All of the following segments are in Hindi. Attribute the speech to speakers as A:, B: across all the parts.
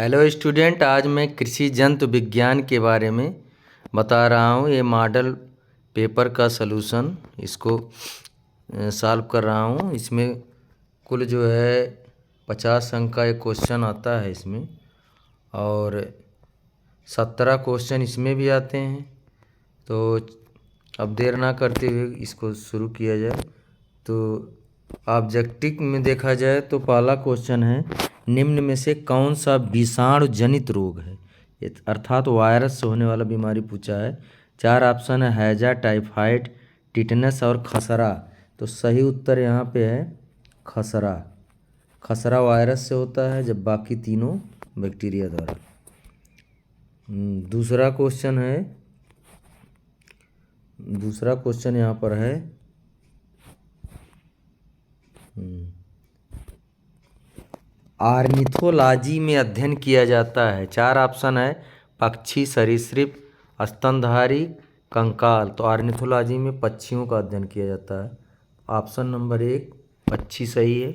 A: हेलो स्टूडेंट, आज मैं कृषि जंतु विज्ञान के बारे में बता रहा हूँ। ये मॉडल पेपर का सलूशन इसको सॉल्व कर रहा हूँ। इसमें कुल जो है 50 अंक का एक क्वेश्चन आता है इसमें, और 17 क्वेश्चन इसमें भी आते हैं। तो अब देर ना करते हुए इसको शुरू किया जाए। तो ऑब्जेक्टिव में देखा जाए तो पहला क्वेश्चन है, निम्न में से कौन सा विषाणु जनित रोग है, अर्थात वायरस से होने वाला बीमारी पूछा है। 4 ऑप्शन है, हैजा, टाइफाइड, टिटनस और खसरा। तो सही उत्तर यहाँ पे है खसरा। खसरा वायरस से होता है, जब बाकी तीनों बैक्टीरिया द्वारा। दूसरा क्वेश्चन यहाँ पर है, ऑर्निथोलॉजी में अध्ययन किया जाता है। 4 ऑप्शन है, पक्षी, सरीसृप, स्तनधारी, कंकाल। तो ऑर्निथोलॉजी में पक्षियों का अध्ययन किया जाता है। ऑप्शन नंबर 1 पक्षी सही है।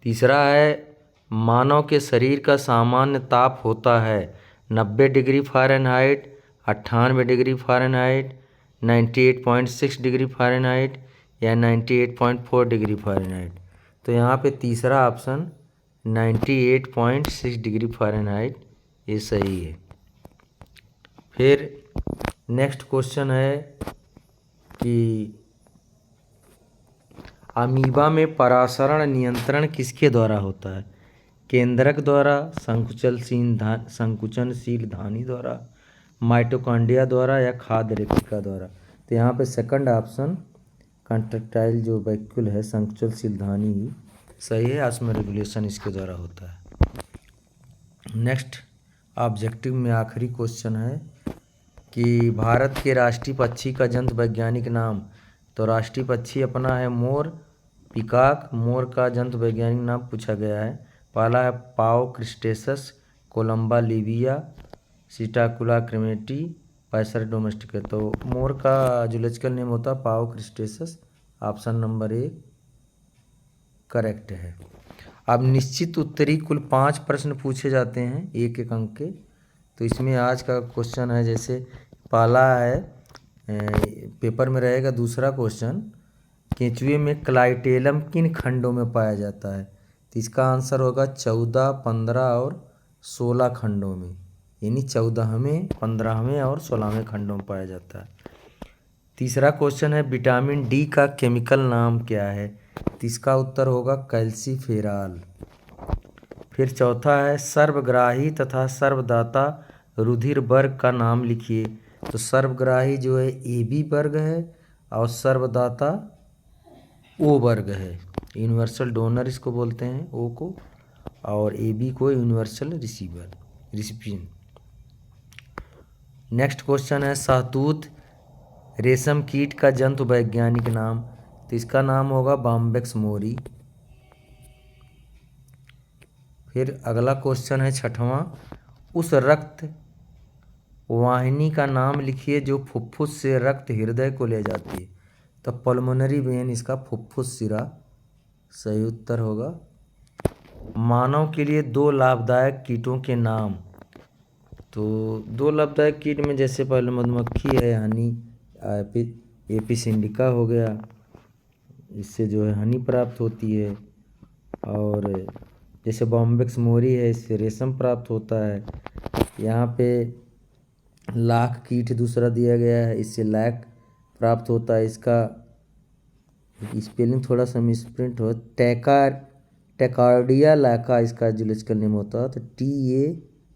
A: तीसरा है, मानव के शरीर का सामान्य ताप होता है 90 degree Fahrenheit, 98 degree Fahrenheit, 98.6 degree Fahrenheit या 98.4 डिग्री फ़ारेनहाइट। तो यहाँ पे तीसरा ऑप्शन 98.6 डिग्री फ़ारेनहाइट ये सही है। फिर नेक्स्ट क्वेश्चन है कि अमीबा में परासरण नियंत्रण किसके द्वारा होता है। केंद्रक द्वारा, संकुचनशील धानी द्वारा, माइटोकॉन्ड्रिया द्वारा या खाद्य रेखिका द्वारा। तो यहाँ पे सेकंड ऑप्शन कॉन्ट्रैक्टाइल जो वैक्यूल है, संकुचनशील धानी ही सही है। ऑस्मो रेगुलेशन इसके द्वारा होता है। नेक्स्ट ऑब्जेक्टिव में आखिरी क्वेश्चन है कि भारत के राष्ट्रीय पक्षी का जंतु वैज्ञानिक नाम। तो राष्ट्रीय पक्षी अपना है मोर, पिकॉक। मोर का जंतु वैज्ञानिक नाम पूछा गया है। पहला है पाओ क्रिस्टेसस, कोलम्बा लिविया, सिटाकुला क्रेमेटी, पैसर डोमेस्टिका। तो मोर का जूलॉजिकल नेम होता है पाओ क्रिस्टेसस। ऑप्शन नंबर 1 करेक्ट है। अब निश्चित उत्तरी कुल 5 प्रश्न पूछे जाते हैं 1-1 अंक के। तो इसमें आज का क्वेश्चन है, जैसे पहला है पेपर में रहेगा दूसरा क्वेश्चन, केंचुए में क्लाइटेलम किन खंडों में पाया जाता है। तो इसका आंसर होगा 14, 15 और 16 खंडों में, यानी 14वें, 15वें और 16वें खंडों में पाया जाता है। तीसरा क्वेश्चन है, विटामिन डी का केमिकल नाम क्या है। तो इसका उत्तर होगा कैल्सीफेरॉल। फिर चौथा है, सर्वग्राही तथा सर्वदाता रुधिर वर्ग का नाम लिखिए। तो सर्वग्राही जो है AB वर्ग है और सर्वदाता O वर्ग है। यूनिवर्सल डोनर इसको बोलते हैं O को, और AB को यूनिवर्सल रिसिपिएंट। नेक्स्ट क्वेश्चन है, शहतूत रेशम कीट का जंतु वैज्ञानिक नाम। तो इसका नाम होगा बॉम्बेक्स मोरी। फिर अगला क्वेश्चन है 6वां, उस रक्त वाहिनी का नाम लिखिए जो फुफ्फुस से रक्त हृदय को ले जाती है। तो पल्मोनरी वेन इसका फुफ्फुस सिरा सही उत्तर होगा। मानव के लिए 2 लाभदायक कीटों के नाम। तो 2 लाभदायक कीट में जैसे पहले मधुमक्खी है, हनी एपिस इंडिका हो गया, इससे जो है हनी प्राप्त होती है। और जैसे बॉम्बेक्स मोरी है, इससे रेशम प्राप्त होता है। यहाँ पे लाख कीट दूसरा दिया गया है, इससे लैक प्राप्त होता है। इसका स्पेलिंग थोड़ा सा मिसप्रिंट हो, टेकार्डिया लैका इसका जूलॉजिकल नेम होता है। तो TA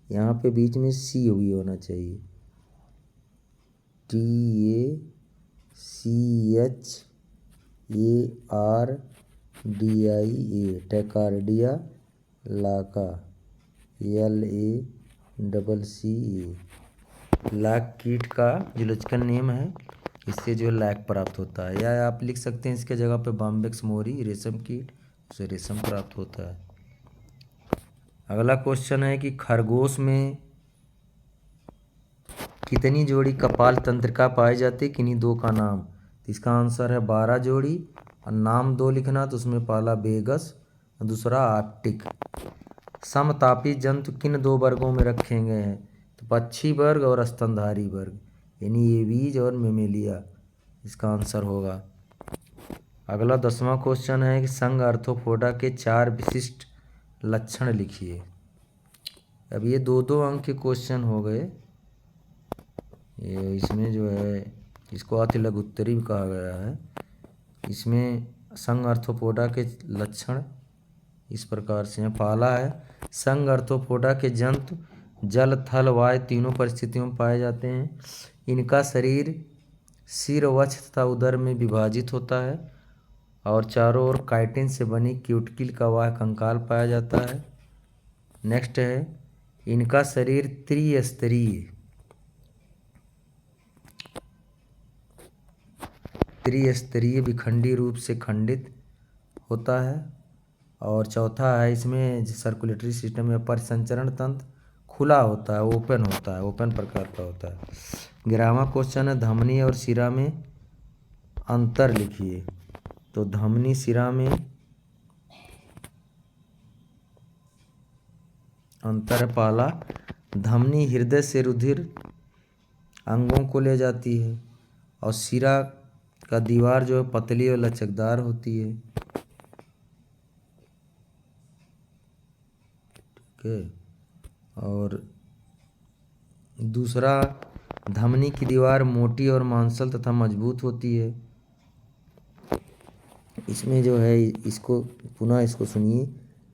A: यहाँ पे बीच में C हुई होना चाहिए, TACHARDIA, टेकार्डिया लाका, LACCA। लैक कीट का जूलॉजिकल नेम है, इससे जो लैक प्राप्त होता है। या आप लिख सकते हैं इसके जगह पे बॉम्बेक्स मोरी रेशम कीट, उससे रेशम प्राप्त होता है। अगला क्वेश्चन है कि खरगोश में कितनी जोड़ी कपाल तंत्रिका पाई जाती है, किन्हीं 2 का नाम। तो इसका आंसर है 12 जोड़ी, और नाम 2 लिखना। तो उसमें पहला बेगस और दूसरा आर्कटिक। समतापी जंतु किन दो वर्गों में रखे गए हैं? तो पक्षी वर्ग और स्तनधारी वर्ग, यानी एवीज और मेमेलिया इसका आंसर होगा। अगला 10वां क्वेश्चन है कि संघ आर्थ्रोपोडा के 4 विशिष्ट लक्षण लिखिए। अब ये 2-2 अंक के क्वेश्चन हो गए। ये इसमें जो है इसको अति लघु उत्तरी भी कहा गया है। इसमें संघ आर्थ्रोपोडा के लक्षण इस प्रकार से हैं। पहला है, संघ आर्थ्रोपोडा के जंतु जल थल वायु तीनों परिस्थितियों में पाए जाते हैं। इनका शरीर सिर, वक्ष तथा उदर में विभाजित होता है और चारों ओर काइटिन से बनी क्यूटिकल का वह कंकाल पाया जाता है। नेक्स्ट है, इनका शरीर त्रिस्तरीय विखंडी रूप से खंडित होता है। और चौथा है, इसमें सर्कुलेटरी सिस्टम या परिसंचरण तंत्र खुला होता है, ओपन प्रकार का होता है। 11वां क्वेश्चन है, धमनी और शिरा में अंतर लिखिए। तो धमनी शिरा में अंतर है। पहला, धमनी हृदय से रुधिर अंगों को ले जाती है और शिरा का दीवार जो है पतली और लचकदार होती है। ठीक है। और दूसरा, धमनी की दीवार मोटी और मांसल तथा मजबूत होती है। इसमें जो है इसको सुनिए,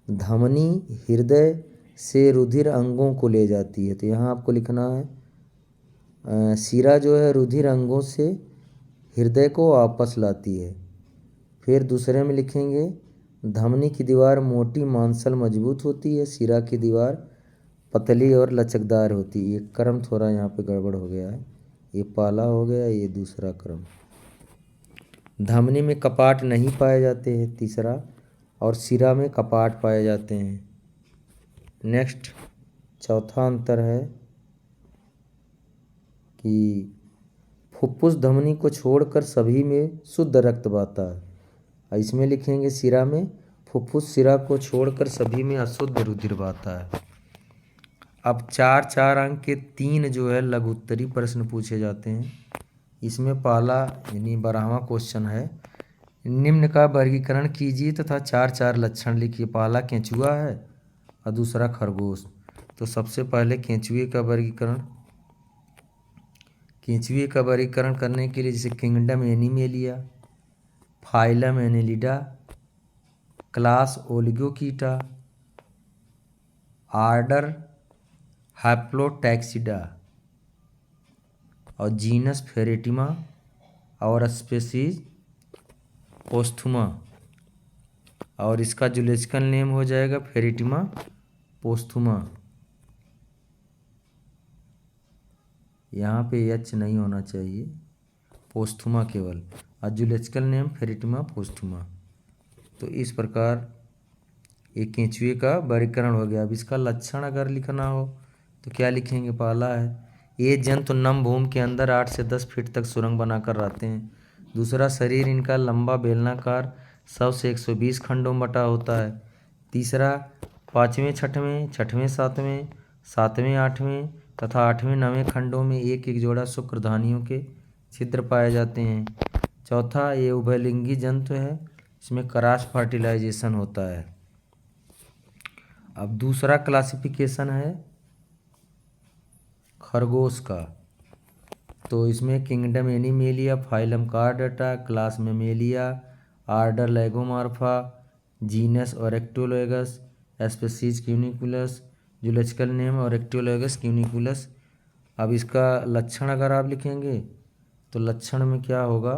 A: धमनी हृदय से रुधिर अंगों को ले जाती है। तो यहाँ आपको लिखना है शिरा जो है रुधिर अंगों से हृदय को वापस लाती है। फिर दूसरे में लिखेंगे, धमनी की दीवार मोटी मांसल मजबूत होती है, शिरा की दीवार पतली और लचकदार होती है। ये क्रम थोड़ा यहाँ पे गड़बड़ हो गया है, ये पहला हो गया, ये दूसरा क्रम। धमनी में कपाट नहीं पाए जाते हैं, तीसरा, और शिरा में कपाट पाए जाते हैं। नेक्स्ट, चौथा अंतर है कि फुफ्फुस धमनी को छोड़कर सभी में शुद्ध रक्त बहता है। इसमें लिखेंगे, शिरा में फुफ्फुस शिरा को छोड़कर सभी में अशुद्ध रुधिर बहता है। अब 4-4 अंक के 3 जो है लघु उत्तरी प्रश्न पूछे जाते हैं। इसमें पहला यानी 12वां क्वेश्चन है, निम्न का वर्गीकरण कीजिए तथा 4-4 लक्षण लिखिए। पहला केंचुआ है और दूसरा खरगोश। तो सबसे पहले केंचुए का वर्गीकरण करने के लिए, जैसे kingdom Animalia, phylum Annelida, class Oligochaeta, order Haplotaxida और जीनस फेरेटिमा और स्पेसीज पोस्थुमा, और इसका जूलॉजिकल नेम हो जाएगा फेरेटिमा पोस्थुमा। यहाँ पे एच नहीं होना चाहिए, पोस्थुमा केवल, और जूलॉजिकल नेम फेरेटिमा पोस्थुमा। तो इस प्रकार एक केंचुए का वर्गीकरण हो गया। अब इसका लक्षण अगर लिखना हो तो क्या लिखेंगे? पहला है, ये जंतु नम भूमि के अंदर 8 से 10 फीट तक सुरंग बनाकर रहते हैं। दूसरा, शरीर इनका लंबा बेलनाकार 100 से 120 खंडों में बटा होता है। तीसरा, 5वें, 6वें, 6वें, 7वें, 7वें, 8वें तथा 8वें, 9वें खंडों में एक एक जोड़ा शुक्रधानियों के छिद्र पाए जाते हैं। चौथा, ये उभयलिंगी जंतु है, इसमें क्रॉस फर्टिलाइजेशन होता है। अब दूसरा क्लासिफिकेशन है खरगोश का। तो इसमें kingdom Animalia, phylum Chordata, class Mammalia, order Lagomorpha, genus Oryctolagus, species cuniculus, zoological name Oryctolagus cuniculus. अब इसका लक्षण अगर आप लिखेंगे तो लक्षण में क्या होगा?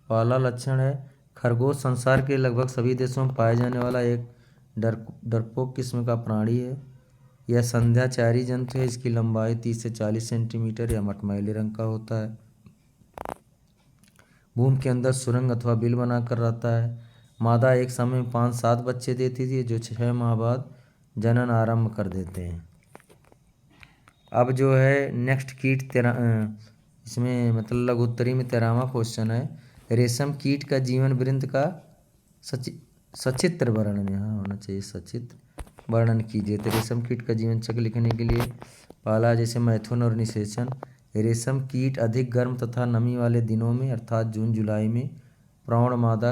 A: पहला लक्षण है, खरगोश संसार के लगभग सभी देशों में पाए जाने वाला एक डरपोक किस्म का प्राणी है। यह संध्याचारी जंतु है। इसकी लंबाई 30 से 40 सेंटीमीटर या मटमैले रंग का होता है। भूमि के अंदर सुरंग अथवा बिल बनाकर रहता है। मादा एक समय में 5-7 बच्चे देती थी, जो 6 माह बाद जनन आरंभ कर देते हैं। अब जो है नेक्स्ट कीट इसमें मतलब लघु उत्तरी में 13वां क्वेश्चन है, रेशम कीट का जीवन वृंत का सचित्र वर्णन यहाँ होना चाहिए, सचित्र वर्णन कीजिए। तो रेशम कीट का जीवन चक्र लिखने के लिए पहला जैसे मैथुन और निषेचन। रेशम कीट अधिक गर्म तथा नमी वाले दिनों में अर्थात जून जुलाई में प्रौढ़ मादा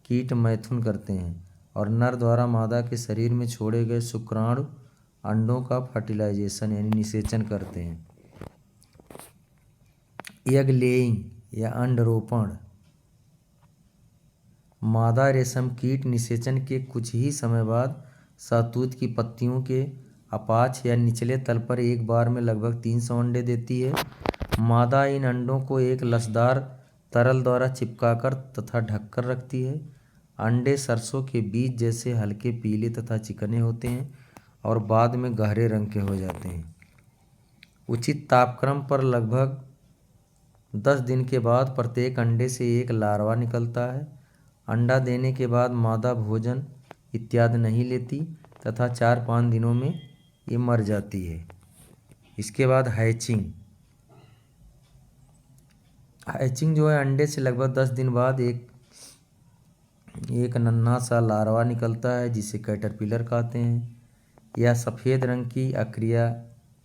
A: कीट मैथुन करते हैं और नर द्वारा मादा के शरीर में छोड़े गए शुक्राणु अंडों का फर्टिलाइजेशन यानी निषेचन करते हैं। एग लेइंग या अंडरोपण। मादा रेशम कीट निषेचन के कुछ ही समय बाद शहतूत की पत्तियों के अपाच या निचले तल पर एक बार में लगभग 300 अंडे देती है। मादा इन अंडों को एक लसदार तरल द्वारा चिपकाकर तथा ढककर रखती है। अंडे सरसों के बीज जैसे हल्के पीले तथा चिकने होते हैं और बाद में गहरे रंग के हो जाते हैं। उचित तापक्रम पर लगभग 10 दिन के बाद प्रत्येक अंडे से एक लार्वा निकलता है। अंडा देने के बाद मादा भोजन इत्यादि नहीं लेती तथा 4-5 दिनों में ये मर जाती है। इसके बाद हैचिंग। हैचिंग जो है अंडे से लगभग 10 दिन बाद एक नन्हा सा लार्वा निकलता है जिसे कैटरपिलर कहते हैं। यह सफ़ेद रंग की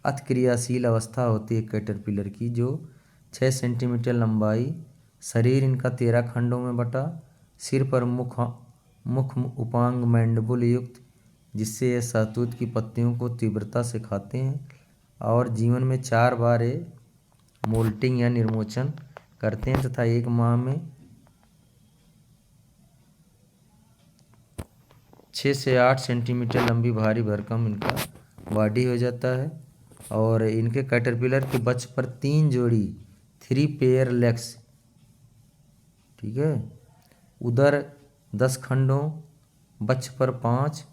A: अतिक्रियाशील अवस्था होती है कैटरपिलर की, जो 6 सेंटीमीटर लंबाई, शरीर इनका 13 खंडों में बटा, सिर पर मुख उपांग मैंडबुल युक्त, जिससे ये शहतूत की पत्तियों को तीव्रता से खाते हैं और जीवन में 4 बार ये मोल्टिंग या निर्मोचन करते हैं तथा 1 माह में 6 से 8 सेंटीमीटर लंबी भारी भरकम इनका बॉडी हो जाता है। और इनके कैटरपिलर के बच्च पर 3 जोड़ी 3 पेयर लेग्स, ठीक है, उदर 10 खंडों, बच्च पर 5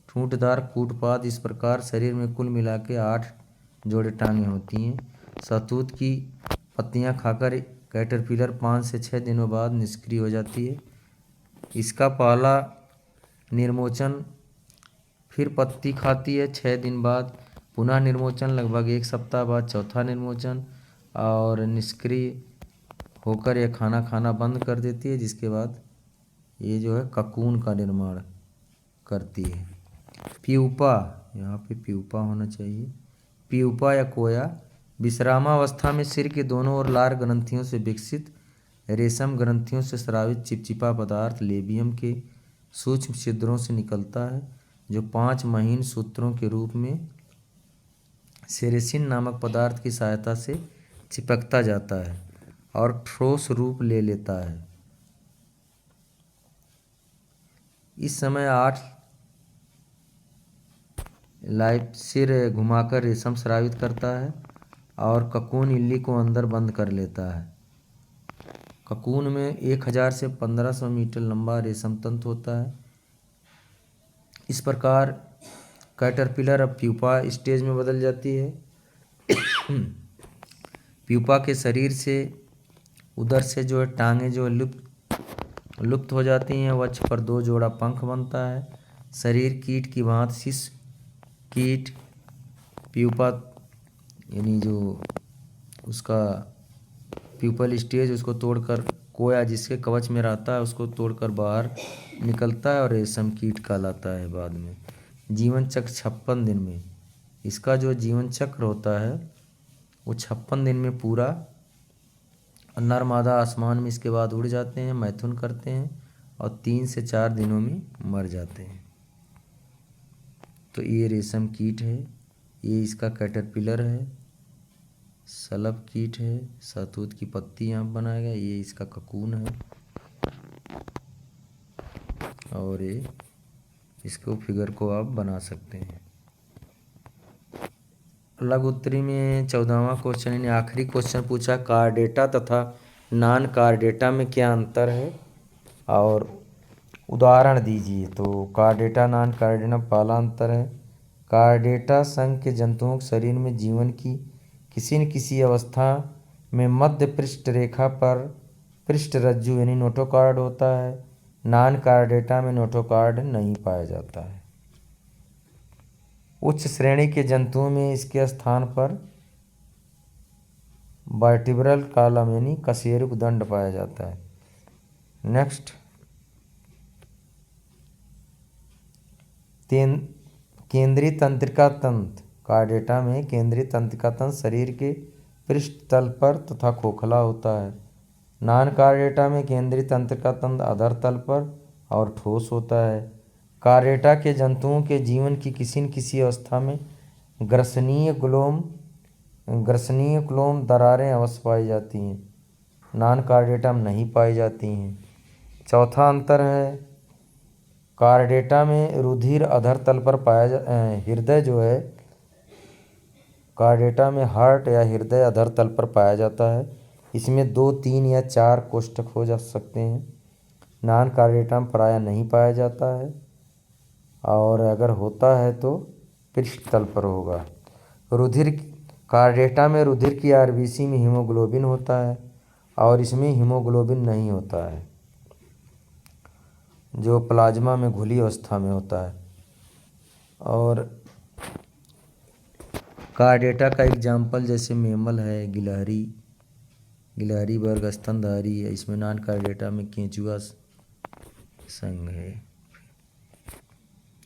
A: ठूंठदार कूटपाद, इस प्रकार शरीर में कुल मिला के 8 जोड़े टांगें होती हैं। शहतूत की पत्तियां खाकर कैटरपिलर 5 से 6 दिनों बाद निष्क्रिय हो जाती है। इसका पहला निर्मोचन, फिर पत्ती खाती है 6 दिन बाद, पुनः निर्मोचन लगभग 1 सप्ताह बाद चौथा निर्मोचन, और निष्क्रिय होकर यह खाना बंद कर देती है, जिसके बाद ये जो है ककून का निर्माण करती है। प्यूपा, यहाँ पे प्यूपा होना चाहिए। प्यूपा या कोया विश्रामावस्था में सिर के दोनों ओर लार ग्रंथियों से विकसित रेशम ग्रंथियों से स्रावित चिपचिपा पदार्थ लेबियम के सूक्ष्म छिद्रों से निकलता है, जो 5 महीन सूत्रों के रूप में सेरेसिन नामक पदार्थ की सहायता से चिपकता जाता है और ठोस रूप ले लेता है। इस समय 8 लाइफ सिर घुमाकर रेशम स्रावित करता है और ककून इल्ली को अंदर बंद कर लेता है। ककून में 1000 से 1500 मीटर लंबा रेशम तंतु होता है। इस प्रकार कैटरपिलर अब प्यूपा स्टेज में बदल जाती है। प्यूपा के शरीर से उधर से जो है टांगें जो लुप्त हो जाती हैं। वक्ष पर 2 जोड़ा पंख बनता है। शरीर कीट की भांति शिश कीट प्यूपा यानी जो उसका प्यूपल स्टेज उसको तोड़कर कोया जिसके कवच में रहता है उसको तोड़कर बाहर निकलता है और रेशम कीट कहलाता है। बाद में जीवन चक्र 56 दिन में, इसका जो जीवन चक्र होता है वो 56 दिन में पूरा। नर मादा आसमान में इसके बाद उड़ जाते हैं, मैथुन करते हैं और 3 से 4 दिनों में मर जाते हैं। तो ये रेशम कीट है, ये इसका कैटरपिलर है, सलभ कीट है, शहतूत की पत्ती यहाँ बनाया गया, ये इसका ककून है और ये इसको फिगर को आप बना सकते हैं। लघु उत्तरी में 14वां क्वेश्चन यानी आखिरी क्वेश्चन पूछा, कार्डेटा तथा नॉन कार्डेटा में क्या अंतर है और उदाहरण दीजिए। तो कार्डेटा नॉन कार्डेटा पहला अंतर है, कार्डेटा संघ के जंतुओं के शरीर में जीवन की किसी न किसी अवस्था में मध्य पृष्ठ रेखा पर पृष्ठ रज्जु यानी नोटोकॉर्ड होता है। नॉन कार्डेटा में नोटोकॉर्ड नहीं पाया जाता है। उच्च श्रेणी के जंतुओं में इसके स्थान पर वर्टिब्रल कॉलम यानी कशेरुक दंड पाया जाता है। नेक्स्ट, केंद्रीय तंत्रिका तंत्र कार्डेटा में केंद्रीय तंत्रिका तंत्र शरीर के पृष्ठ तल पर तथा खोखला होता है। नॉन कार्डेटा में केंद्रीय तंत्रिका तंत्र अधर तल पर और ठोस होता है। कार्डेटा के जंतुओं के जीवन की किसी न किसी अवस्था में ग्रसनीय क्लोम दरारें अवश्य पाई जाती हैं, नॉन कार्डेटा में नहीं पाई जाती हैं। चौथा अंतर है, कार्डेटा में रुधिर अधर तल पर हृदय जो है कार्डेटा में हार्ट या हृदय अधर तल पर पाया जाता है। इसमें 2, 3 या 4 कोष्ठक हो जा सकते हैं। नॉन कार्डेटा में प्रायः नहीं पाया जाता है और अगर होता है तो पृष्ठ तल पर होगा। कार्डेटा में रुधिर की आरबीसी में हीमोग्लोबिन होता है और इसमें हीमोग्लोबिन नहीं होता है, जो प्लाज्मा में घुली अवस्था में होता है। और कार्डेटा का एग्जाम्पल जैसे मेमल है, गिलहरी वर्ग स्तनधारी है, इसमें नॉन कार्डेटा में केंचुआ संघ है।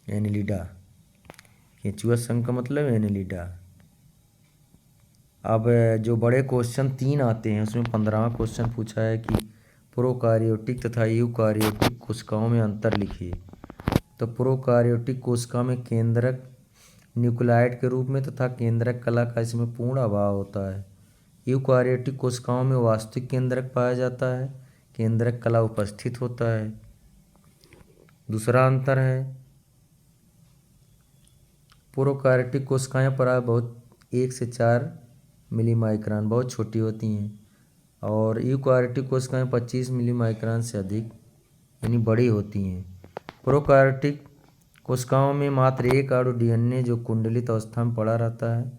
A: एनिलिडा, केंचुआ संघ का मतलब एनिलिडा। अब जो बड़े क्वेश्चन 3 आते हैं उसमें 15वां क्वेश्चन पूछा है कि प्रोकार्योटिक तथा यूकार्योटिक कोशिकाओं में अंतर लिखिए। तो प्रोकार्योटिक कोशिका में केंद्रक न्यूक्लियाइड के रूप में तथा केंद्रक कला का इसमें पूर्ण अभाव होता है। यूकार्योटिक कोशिकाओं में वास्तविक केंद्रक पाया जाता है, केंद्रक कला उपस्थित होता है। दूसरा अंतर है, प्रोकार्योटिक कोशिकाएं प्राय बहुत 1 से 4 मिलीमाइक्रोन बहुत छोटी होती हैं और यूकार्योटिक कोशिकाएं 25 मिलीमाइक्रोन से अधिक यानी बड़ी होती हैं। प्रोकार्योटिक कोशिकाओं में मात्र एक अणु डीएनए जो कुंडलित अवस्था में पड़ा रहता है,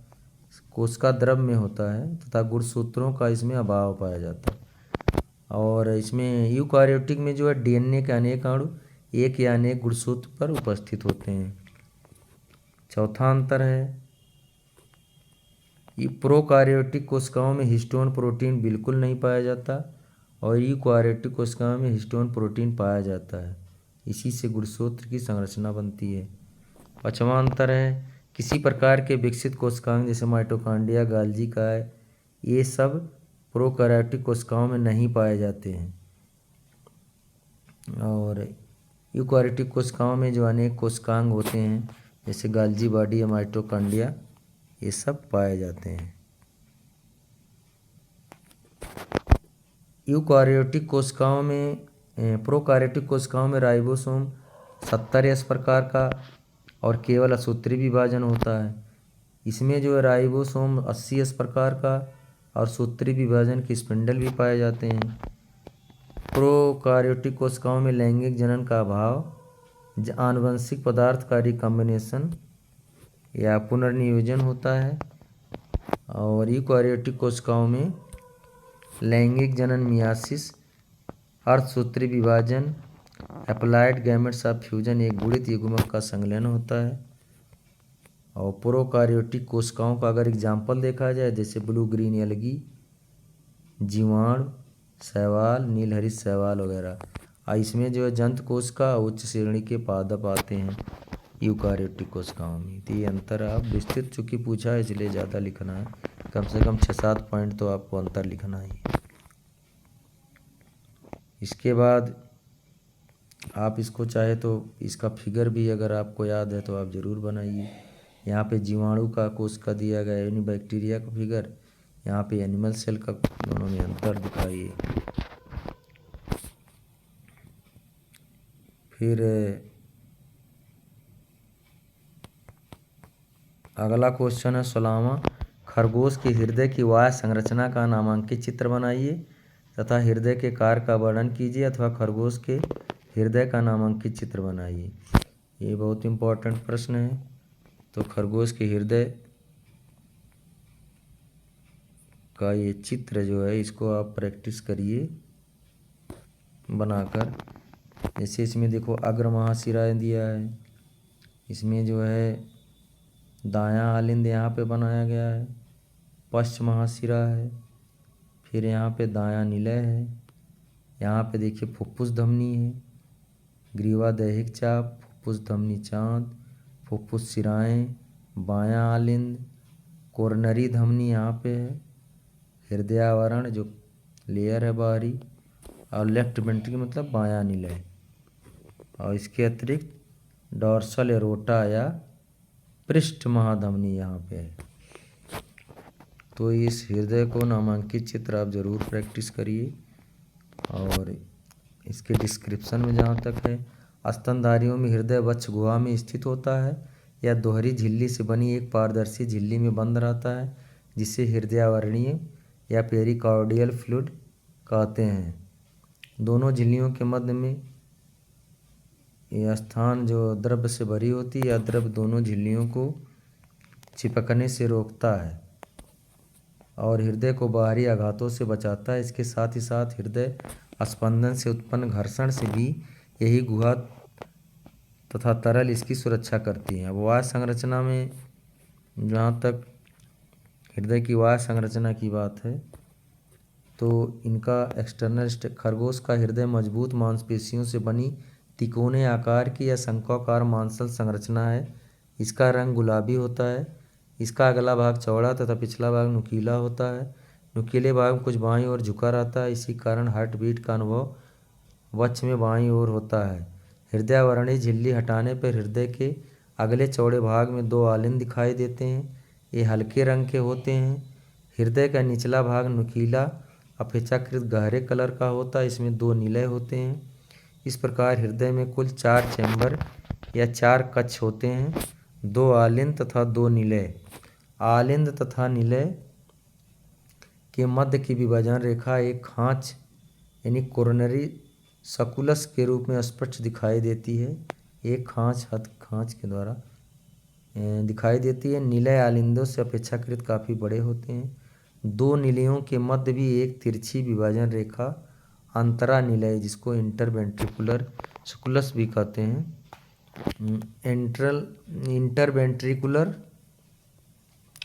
A: कोशिका द्रव में होता है तथा गुणसूत्रों का इसमें अभाव पाया जाता है। और इसमें यूकार्योटिक में जो है डीएनए के अनेक अणु एक या अनेक गुणसूत्र पर उपस्थित होते हैं। चौथा अंतर है, प्रोकार्योटिक कोशिकाओं में हिस्टोन प्रोटीन बिल्कुल नहीं पाया जाता और यूकार्योटिक कोशिकाओं में हिस्टोन प्रोटीन पाया जाता है, इसी से गुणसूत्र की संरचना बनती है। पांचवां अंतर है, किसी प्रकार के विकसित कोशिकांग जैसे माइटोकॉन्ड्रिया, गाल्गी काय, ये सब प्रोकार्योटिक कोशिकाओं में नहीं पाए जाते हैं और यूकार्योटिक कोशिकाओं में जो अनेक कोशिकांग होते हैं जैसे गाल्गी बॉडी या माइटोकॉन्ड्रिया, ये सब पाए जाते हैं। यूकार्योटिक कोशिकाओं में प्रोकार्योटिक कोशिकाओं में राइबोसोम 70S प्रकार का और केवल असूत्री विभाजन होता है। इसमें जो है राइबोसोम 80S प्रकार का और सूत्री विभाजन के स्पिंडल भी पाए जाते हैं। प्रोकार्योटिक कोशिकाओं में लैंगिक जनन का अभाव, आनुवंशिक पदार्थकारी कॉम्बिनेशन या पुनर्नियोजन होता है और यूकार्योटिक कोशिकाओं में लैंगिक जनन, मियासिस, अर्धसूत्री विभाजन, एप्लाइड गैमेट्स ऑफ फ्यूजन, एक गुणित युग्मक का संलयन होता है। और प्रोकार्योटिक कोशिकाओं का अगर एग्जाम्पल देखा जाए जैसे ब्लू ग्रीन एल्गी, जीवाणु, शैवाल, नीलहरित शैवाल वगैरह। इसमें जो है जंतु कोशिका उच्च श्रेणी के पादप आते हैं यूकार्योटिक कोशिकाओं में। तो ये अंतर आप विस्तृत चूँकि पूछा है इसलिए ज़्यादा लिखना है, कम से कम 6-7 पॉइंट तो आपको अंतर लिखना ही है। इसके बाद आप इसको चाहे तो इसका फिगर भी अगर आपको याद है तो आप ज़रूर बनाइए। यहाँ पे जीवाणु का कोशिका दिया गया यानी बैक्टीरिया का फिगर, यहाँ पे एनिमल सेल का, दोनों में अंतर दिखाइए। फिर अगला क्वेश्चन है 16वां, खरगोश के हृदय की वाय संरचना का नामांकित चित्र बनाइए तथा हृदय के कार्य का वर्णन कीजिए अथवा खरगोश के हृदय का नामांकित चित्र बनाइए। ये बहुत इम्पोर्टेंट प्रश्न है। तो खरगोश के हृदय का ये चित्र जो है इसको आप प्रैक्टिस करिए बनाकर। जैसे इसमें देखो अग्र महाशिरा दिया है, इसमें जो है दायां आलिंद यहाँ पे बनाया गया है, पश्च महाशिरा है, फिर यहाँ पे दायां निलय है, यहाँ पे देखिए फुफ्फुस धमनी है, ग्रीवा दैहिक चाप, फुफ्फुस धमनी चांद, फुफ्फुस शिराएँ, बायां आलिंद, कोरोनरी धमनी यहाँ पे है, हृदय आवरण जो लेयर है बाहरी, और लेफ्ट वेंट्रिकल मतलब बायां निलय, और इसके अतिरिक्त डॉर्सल एरोटा या पृष्ठ महाधमनी यहाँ पे है। तो इस हृदय को नामांकित चित्र आप ज़रूर प्रैक्टिस करिए। और इसके डिस्क्रिप्शन में जहाँ तक है, स्तनधारियों में हृदय वक्ष गुहा में स्थित होता है या दोहरी झिल्ली से बनी एक पारदर्शी झिल्ली में बंद रहता है, जिसे हृदयावरणीय या पेरिकार्डियल फ्लूइड कहते हैं। दोनों झिल्लियों के मध्य में यह स्थान जो द्रव्य से भरी होती है, यह द्रव्य दोनों झिल्लियों को चिपकने से रोकता है और हृदय को बाहरी आघातों से बचाता है। इसके साथ ही साथ हृदय स्पंदन से उत्पन्न घर्षण से भी यही गुहा तथा तरल इसकी सुरक्षा करती हैं। अब वायु संरचना में जहाँ तक हृदय की वायु संरचना की बात है, तो इनका एक्सटर्नल खरगोश का हृदय मजबूत मांसपेशियों से बनी तिकोने आकार की या शंक्वाकार मांसल संरचना है। इसका रंग गुलाबी होता है। इसका अगला भाग चौड़ा तथा पिछला भाग नुकीला होता है। नुकीले भाग में कुछ बाईं ओर झुका रहता है, इसी कारण हार्ट बीट का अनुभव वक्ष में बाईं ओर होता है। हृदयावरणीय झिल्ली हटाने पर हृदय के अगले चौड़े भाग में दो आलिंद दिखाई देते हैं। ये हल्के रंग के होते हैं। हृदय का निचला भाग नुकीला अपेक्षाकृत गहरे कलर का होता है, इसमें दो निलय होते हैं। इस प्रकार हृदय में कुल 4 चैम्बर या 4 कक्ष होते हैं, 2 आलिंद तथा 2 निलय। आलिंद तथा निलय के मध्य की विभाजन रेखा एक खांच यानी कोरोनरी सकुलस के रूप में स्पष्ट दिखाई देती है। एक खांच के द्वारा दिखाई देती है। निलय आलिंदों से अपेक्षाकृत काफ़ी बड़े होते हैं। 2 निलयों के मध्य भी एक तिरछी विभाजन रेखा अंतरा निलय, जिसको इंटरवेंट्रिकुलर सकुलस भी कहते हैं, इंटरवेंट्रिकुलर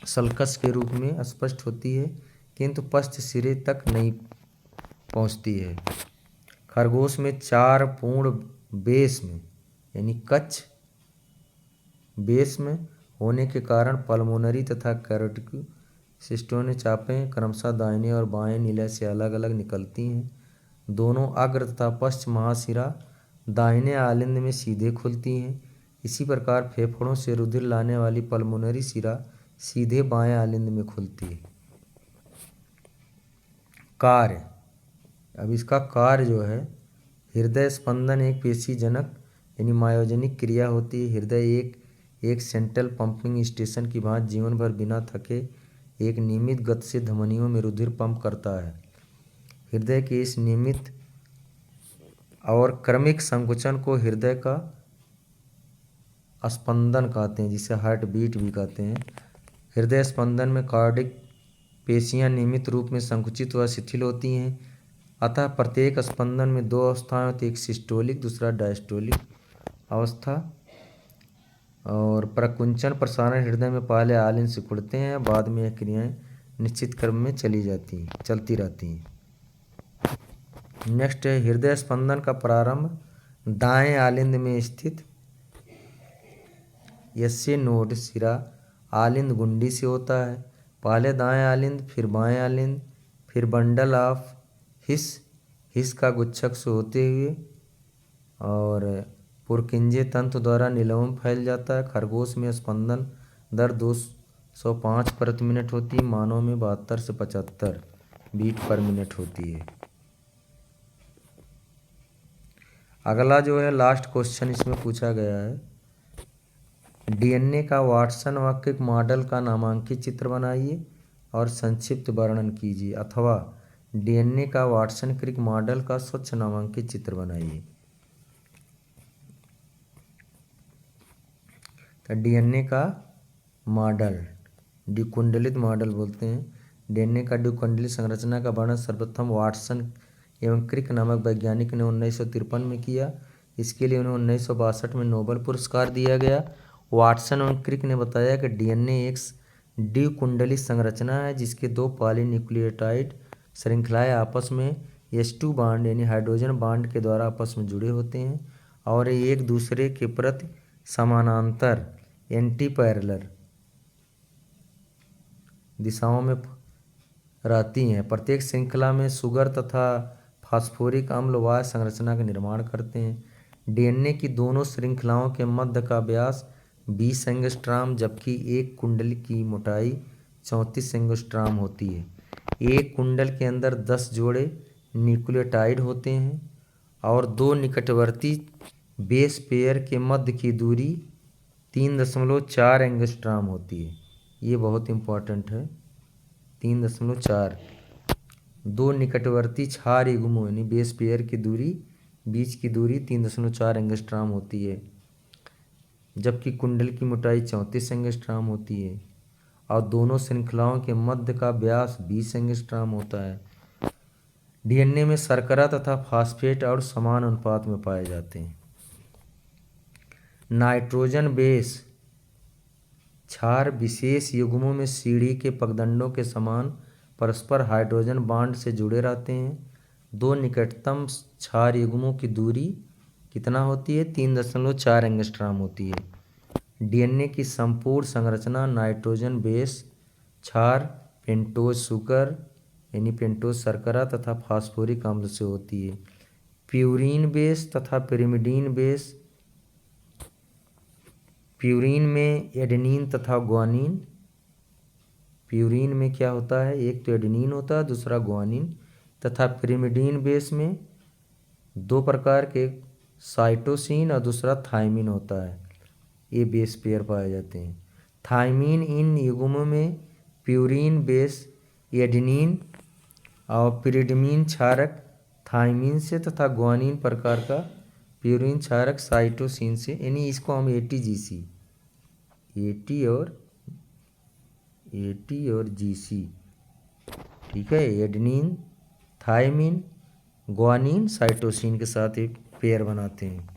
A: सल्कस के रूप में स्पष्ट होती है, किंतु पश्च सिरे तक नहीं पहुंचती है। खरगोश में 4 पूर्ण बेस में यानी कक्ष बेस में होने के कारण पल्मोनरी तथा कैरोटिक सिस्टोने चापें क्रमशः दाहिने और बाएं निलय से अलग अलग निकलती हैं। दोनों अग्र तथा पश्च महाशिरा दाहिने आलिंद में सीधे खुलती हैं। इसी प्रकार फेफड़ों से रुधिर लाने वाली पल्मोनरी शिरा सीधे बाएं आलिंद में खुलती है। कार्य, अब इसका कार्य जो है, हृदय स्पंदन एक पेशीजनक यानी मायोजेनिक क्रिया होती है। हृदय एक सेंट्रल पंपिंग स्टेशन की भांति जीवन भर बिना थके एक नियमित गति से धमनियों में रुधिर पंप करता है। हृदय के इस नियमित और क्रमिक संकुचन को हृदय का स्पंदन कहते हैं, जिसे हार्ट बीट भी कहते हैं। हृदय स्पंदन में कार्डिक पेशियां नियमित रूप में संकुचित व शिथिल होती हैं। अतः प्रत्येक स्पंदन में 2 अवस्थाएं होती हैं, एक सिस्टोलिक दूसरा डायस्टोलिक अवस्था। और प्रकुंचन प्रसारण हृदय में पहले आलिंद सिकुड़ते हैं, बाद में यह क्रियाएं निश्चित क्रम में चलती रहती हैं। नेक्स्ट है हृदय स्पंदन का प्रारंभ दाएं आलिंद में स्थित यस्य नोड शिरा आलिंद गुंडी से होता है। पहले दाएं आलिंद, फिर बाएं आलिंद, फिर बंडल ऑफ हिस का गुच्छक से होते हुए और पुरकिंजे तंतु द्वारा नीलवों में फैल जाता है। खरगोश में स्पंदन दर 205 प्रति मिनट होती है, मानव में 72 से 75 बीट पर मिनट होती है। अगला जो है लास्ट क्वेश्चन इसमें पूछा गया है, डीएनए का वाटसन वाक्यिक मॉडल का नामांकित चित्र बनाइए और संक्षिप्त वर्णन कीजिए, अथवा डीएनए का वाटसन क्रिक मॉडल का स्वच्छ नामांकित चित्र बनाइए। तो डीएनए का मॉडल द्विकुंडलित मॉडल बोलते हैं। डीएनए का द्विकुंडलित संरचना का वर्णन सर्वप्रथम वाटसन एवं क्रिक नामक वैज्ञानिक ने 1953 में किया। इसके लिए उन्हें 1962 में नोबेल पुरस्कार दिया गया। वाटसन एवं क्रिक ने बताया कि डीएनए एक द्विकुंडलित संरचना है, जिसके 2 पॉलीन्यूक्लियोटाइड श्रृंखलाएं आपस में H2 बांड यानी हाइड्रोजन बांड के द्वारा आपस में जुड़े होते हैं और एक दूसरे के प्रति समानांतर एंटी पैरेलल दिशाओं में रहती हैं। प्रत्येक श्रृंखला में शुगर तथा फास्फोरिक अम्ल वाय संरचना का निर्माण करते हैं। डीएनए की दोनों श्रृंखलाओं के मध्य का व्यास 20 एंगस्ट्राम जबकि एक कुंडल की मोटाई 34 एंगस्ट्राम होती है। एक कुंडल के अंदर 10 जोड़े न्यूक्लियोटाइड होते हैं और दो निकटवर्ती बेस पेयर के मध्य की दूरी 3.4 एंगस्ट्राम होती है। ये बहुत इम्पोर्टेंट है। 3.4 दो निकटवर्ती क्षार युग्मों यानी बेस पेयर की दूरी बीच की दूरी 3.4 एंगस्ट्राम होती है जबकि कुंडल की मोटाई 34 एंगस्ट्राम होती है और दोनों श्रृंखलाओं के मध्य का व्यास 20 एंगस्ट्राम होता है। डीएनए में शर्करा तथा फास्फेट और समान अनुपात में पाए जाते हैं। नाइट्रोजन बेस क्षार विशेष युग्मों में सीढ़ी के पगडंडों के समान परस्पर हाइड्रोजन बांड से जुड़े रहते हैं। दो निकटतम क्षार युग्मों की दूरी कितना होती है? 3.4 एंगस्ट्राम होती है। डीएनए की संपूर्ण संरचना नाइट्रोजन बेस क्षार पेंटोज शुगर यानी पेंटोज शर्करा तथा फास्फोरिक अम्ल से होती है। प्यूरीन बेस तथा पिरिमिडीन बेस प्यूरीन में एडेनिन तथा ग्वानिन। प्यूरीन में क्या होता है? एक तो एडेनिन होता है दूसरा ग्वानिन। तथा पिरिमिडीन बेस में दो प्रकार के साइटोसिन और दूसरा थाइमिन होता है। ये बेस पेयर पाए जाते हैं। थाइमिन इन युग्मों में प्यूरीन बेस एडेनिन और पिरिमिडीन क्षारक थाइमिन से तथा ग्वानिन प्रकार का प्यूरीन क्षारक साइटोसिन से यानी इसको हम एटीजीसी एटी और जीसी ठीक है। एडेनिन थाइमिन ग्वानिन साइटोसिन के साथ एक पेयर बनाते हैं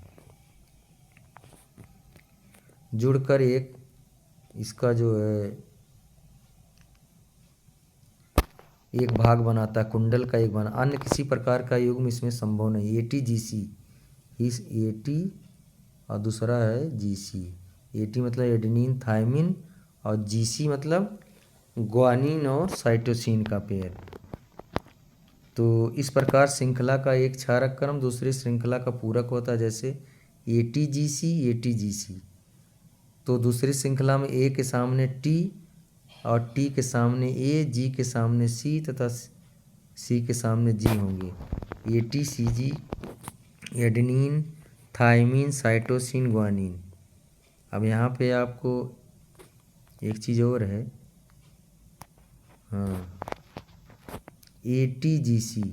A: जुड़कर एक इसका जो है एक भाग बनाता है कुंडल का एक बना। अन्य किसी प्रकार का युग्म इसमें संभव नहीं। एटीजीसी इस एटी और दूसरा है जीसी। एटी मतलब एडेनिन थाइमिन और जीसी मतलब ग्वानिन और साइटोसिन का पेयर। तो इस प्रकार श्रृंखला का एक क्षारक क्रम दूसरी श्रृंखला का पूरक होता है। जैसे एटीजीसी तो दूसरी श्रृंखला में ए के सामने टी और टी के सामने ए, जी के सामने सी तथा सी के सामने जी होंगे। एटीसीजी एडेनिन थाइमिन साइटोसिन ग्वानिन। अब यहाँ पे आपको एक चीज़ और है, हाँ, एटीजीसी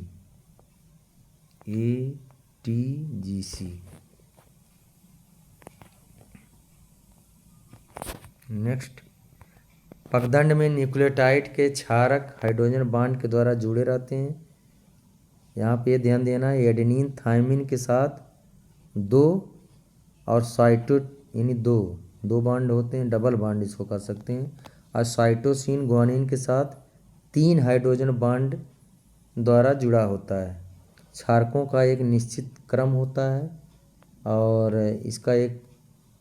A: नेक्स्ट पगडंड में न्यूक्लियोटाइड के क्षारक हाइड्रोजन बांड के द्वारा जुड़े रहते हैं। यहाँ पे ध्यान देना है एडेनिन थाइमिन के साथ दो और साइटो यानी दो बांड होते हैं, डबल बांड इसको कह सकते हैं। और साइटोसिन ग्वानिन के साथ 3 हाइड्रोजन बांड द्वारा जुड़ा होता है। क्षारकों का एक निश्चित क्रम होता है और इसका एक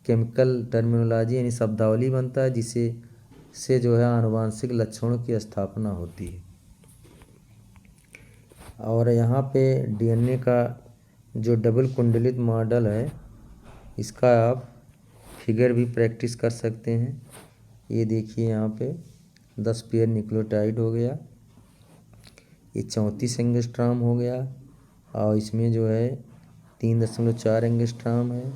A: केमिकल टर्मिनोलॉजी यानी शब्दावली बनता है जिसे से जो है आनुवांशिक लक्षणों की स्थापना होती है। और यहाँ पे डीएनए का जो डबल कुंडलित मॉडल है इसका आप फिगर भी प्रैक्टिस कर सकते हैं। ये देखिए यहाँ पे 10 पेयर न्यूक्लियोटाइड हो गया, ये 34 एंगस्ट्राम हो गया और इसमें जो है 3.4 एंगस्ट्राम है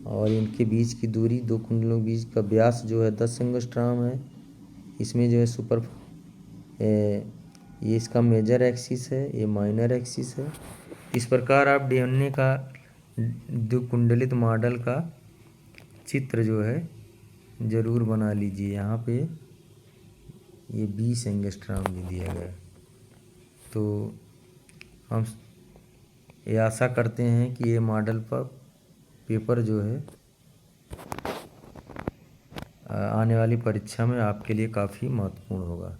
A: और इनके बीच की दूरी दो कुंडलों के बीच का व्यास जो है 10 एंगस्ट्राम है। इसमें जो है ये इसका मेजर एक्सिस है, ये माइनर एक्सिस है। इस प्रकार आप डीएनए का दो कुंडलित मॉडल का चित्र जो है ज़रूर बना लीजिए। यहाँ पे ये 20 एंगस्ट्राम भी दिया गया। तो हम ये आशा करते हैं कि ये मॉडल पर पेपर जो है आने वाली परीक्षा में आपके लिए काफ़ी महत्वपूर्ण होगा।